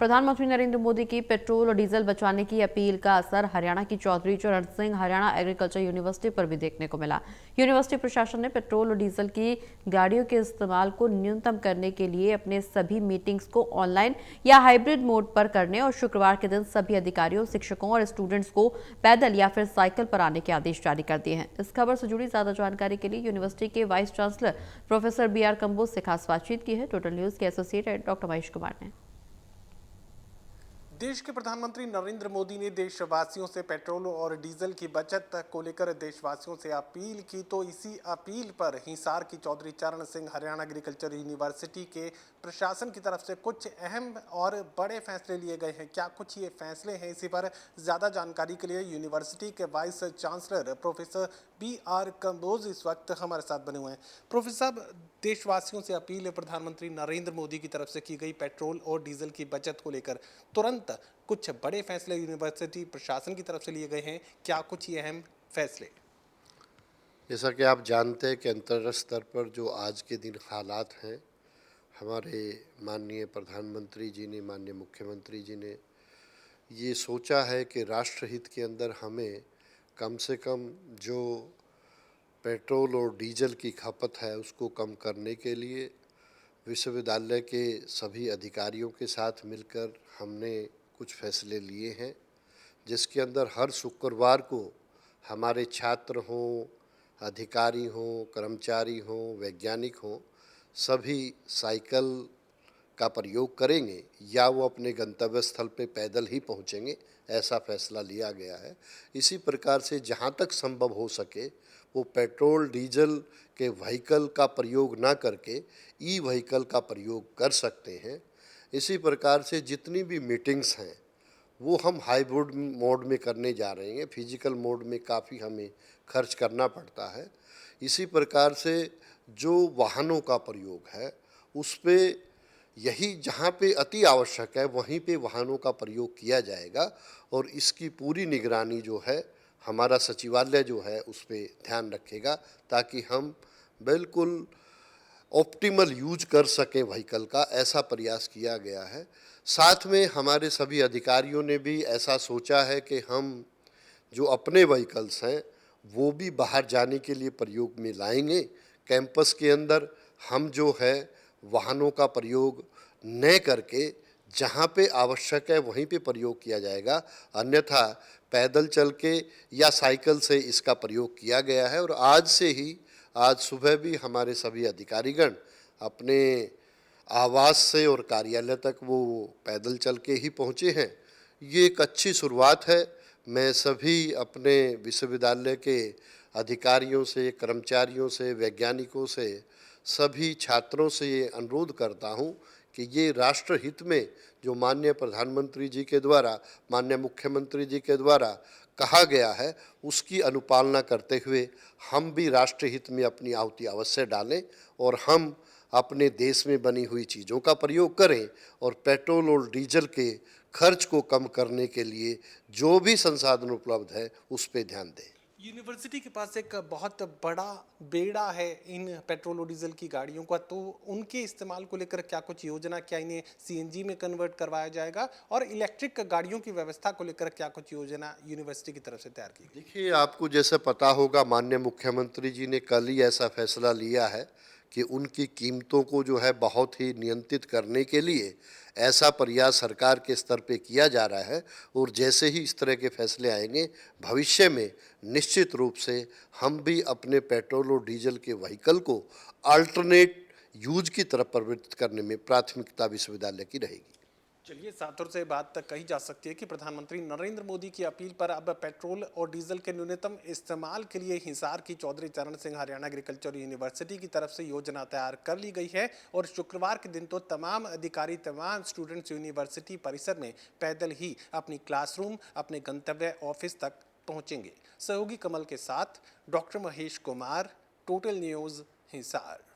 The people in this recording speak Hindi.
प्रधानमंत्री नरेंद्र मोदी की पेट्रोल और डीजल बचाने की अपील का असर हरियाणा की चौधरी चरण सिंह हरियाणा एग्रीकल्चर यूनिवर्सिटी पर भी देखने को मिला। यूनिवर्सिटी प्रशासन ने पेट्रोल और डीजल की गाड़ियों के इस्तेमाल को न्यूनतम करने के लिए अपने सभी मीटिंग्स को ऑनलाइन या हाइब्रिड मोड पर करने और शुक्रवार के दिन सभी अधिकारियों, शिक्षकों और स्टूडेंट्स को पैदल या फिर साइकिल पर आने के आदेश जारी कर दिए हैं। इस खबर से जुड़ी ज्यादा जानकारी के लिए यूनिवर्सिटी के vice chancellor professor BR Kamboj से खास बातचीत की है। टोटल न्यूज के एसोसिएट डॉक्टर महेश कुमार ने। देश के प्रधानमंत्री नरेंद्र मोदी ने देशवासियों से पेट्रोल और डीजल की बचत को लेकर देशवासियों से अपील की, तो इसी अपील पर हिसार की चौधरी चरण सिंह हरियाणा एग्रीकल्चर यूनिवर्सिटी के प्रशासन की तरफ से कुछ अहम और बड़े फैसले लिए गए हैं। क्या कुछ ये फैसले हैं, इसी पर ज़्यादा जानकारी के लिए यूनिवर्सिटी के vice chancellor professor BR Kamboj इस वक्त हमारे साथ बने हुए हैं। प्रोफेसर साहब, देशवासियों से अपील है प्रधानमंत्री नरेंद्र मोदी की तरफ से की गई पेट्रोल और डीजल की बचत को लेकर तुरंत कुछ बड़े फैसले यूनिवर्सिटी प्रशासन की तरफ से लिए गए हैं। क्या कुछ ये अहम फैसले? जैसा कि आप जानते हैं कि अंतर्राष्ट्रीय स्तर पर जो आज के दिन हालात हैं, हमारे माननीय प्रधानमंत्री जी ने, माननीय मुख्यमंत्री जी ने ये सोचा है कि राष्ट्रहित के अंदर हमें कम से कम जो पेट्रोल और डीजल की खपत है उसको कम करने के लिए विश्वविद्यालय के सभी अधिकारियों के साथ मिलकर हमने कुछ फैसले लिए हैं, जिसके अंदर हर शुक्रवार को हमारे छात्र हों, अधिकारी हों, कर्मचारी हों, वैज्ञानिक हों, सभी साइकिल का प्रयोग करेंगे या वो अपने गंतव्य स्थल पे पैदल ही पहुंचेंगे, ऐसा फैसला लिया गया है। इसी प्रकार से जहां तक संभव हो सके वो पेट्रोल डीजल के व्हीकल का प्रयोग ना करके ई व्हीकल का प्रयोग कर सकते हैं। इसी प्रकार से जितनी भी मीटिंग्स हैं वो हम हाइब्रिड मोड में करने जा रहे हैं। फिजिकल मोड में काफ़ी हमें खर्च करना पड़ता है। इसी प्रकार से जो वाहनों का प्रयोग है उस पे यही जहाँ पे अति आवश्यक है वहीं पे वाहनों का प्रयोग किया जाएगा और इसकी पूरी निगरानी जो है हमारा सचिवालय जो है उस पर ध्यान रखेगा, ताकि हम बिल्कुल ऑप्टिमल यूज कर सकें व्हीकल का, ऐसा प्रयास किया गया है। साथ में हमारे सभी अधिकारियों ने भी ऐसा सोचा है कि हम जो अपने व्हीकल्स हैं वो भी बाहर जाने के लिए प्रयोग में लाएंगे। कैंपस के अंदर हम जो है वाहनों का प्रयोग न करके जहाँ पे आवश्यक है वहीं पे प्रयोग किया जाएगा, अन्यथा पैदल चल के या साइकिल से इसका प्रयोग किया गया है। और आज से ही, आज सुबह भी हमारे सभी अधिकारीगण अपने आवास से और कार्यालय तक वो पैदल चल के ही पहुँचे हैं। ये एक अच्छी शुरुआत है। मैं सभी अपने विश्वविद्यालय के अधिकारियों से, कर्मचारियों से, वैज्ञानिकों से, सभी छात्रों से ये अनुरोध करता हूँ कि ये राष्ट्रहित में जो माननीय प्रधानमंत्री जी के द्वारा, माननीय मुख्यमंत्री जी के द्वारा कहा गया है उसकी अनुपालना करते हुए हम भी राष्ट्रहित में अपनी आहुति अवश्य डालें और हम अपने देश में बनी हुई चीज़ों का प्रयोग करें और पेट्रोल और डीजल के खर्च को कम करने के लिए जो भी संसाधन उपलब्ध है उस पर ध्यान दें। यूनिवर्सिटी के पास एक बहुत बड़ा बेड़ा है इन पेट्रोल और डीजल की गाड़ियों का, तो उनके इस्तेमाल को लेकर क्या कुछ योजना, क्या इन्हें CNG में कन्वर्ट करवाया जाएगा और इलेक्ट्रिक गाड़ियों की व्यवस्था को लेकर क्या कुछ योजना यूनिवर्सिटी की तरफ से तैयार की? देखिए, आपको जैसे पता होगा माननीय मुख्यमंत्री जी ने कल ही ऐसा फैसला लिया है कि उनकी कीमतों को जो है बहुत ही नियंत्रित करने के लिए ऐसा प्रयास सरकार के स्तर पे किया जा रहा है। और जैसे ही इस तरह के फैसले आएंगे भविष्य में निश्चित रूप से हम भी अपने पेट्रोल और डीजल के व्हीकल को अल्टरनेट यूज की तरफ प्रवृत्त करने में प्राथमिकता विश्वविद्यालय की रहेगी। चलिए, सातुर से बात तक कही जा सकती है कि प्रधानमंत्री नरेंद्र मोदी की अपील पर अब पेट्रोल और डीजल के न्यूनतम इस्तेमाल के लिए हिसार की चौधरी चरण सिंह हरियाणा एग्रीकल्चर यूनिवर्सिटी की तरफ से योजना तैयार कर ली गई है और शुक्रवार के दिन तो तमाम अधिकारी, तमाम स्टूडेंट्स यूनिवर्सिटी परिसर में पैदल ही अपनी क्लासरूम, अपने गंतव्य ऑफिस तक पहुंचेंगे। सहयोगी कमल के साथ doctor Mahesh Kumar, total news, Hisar.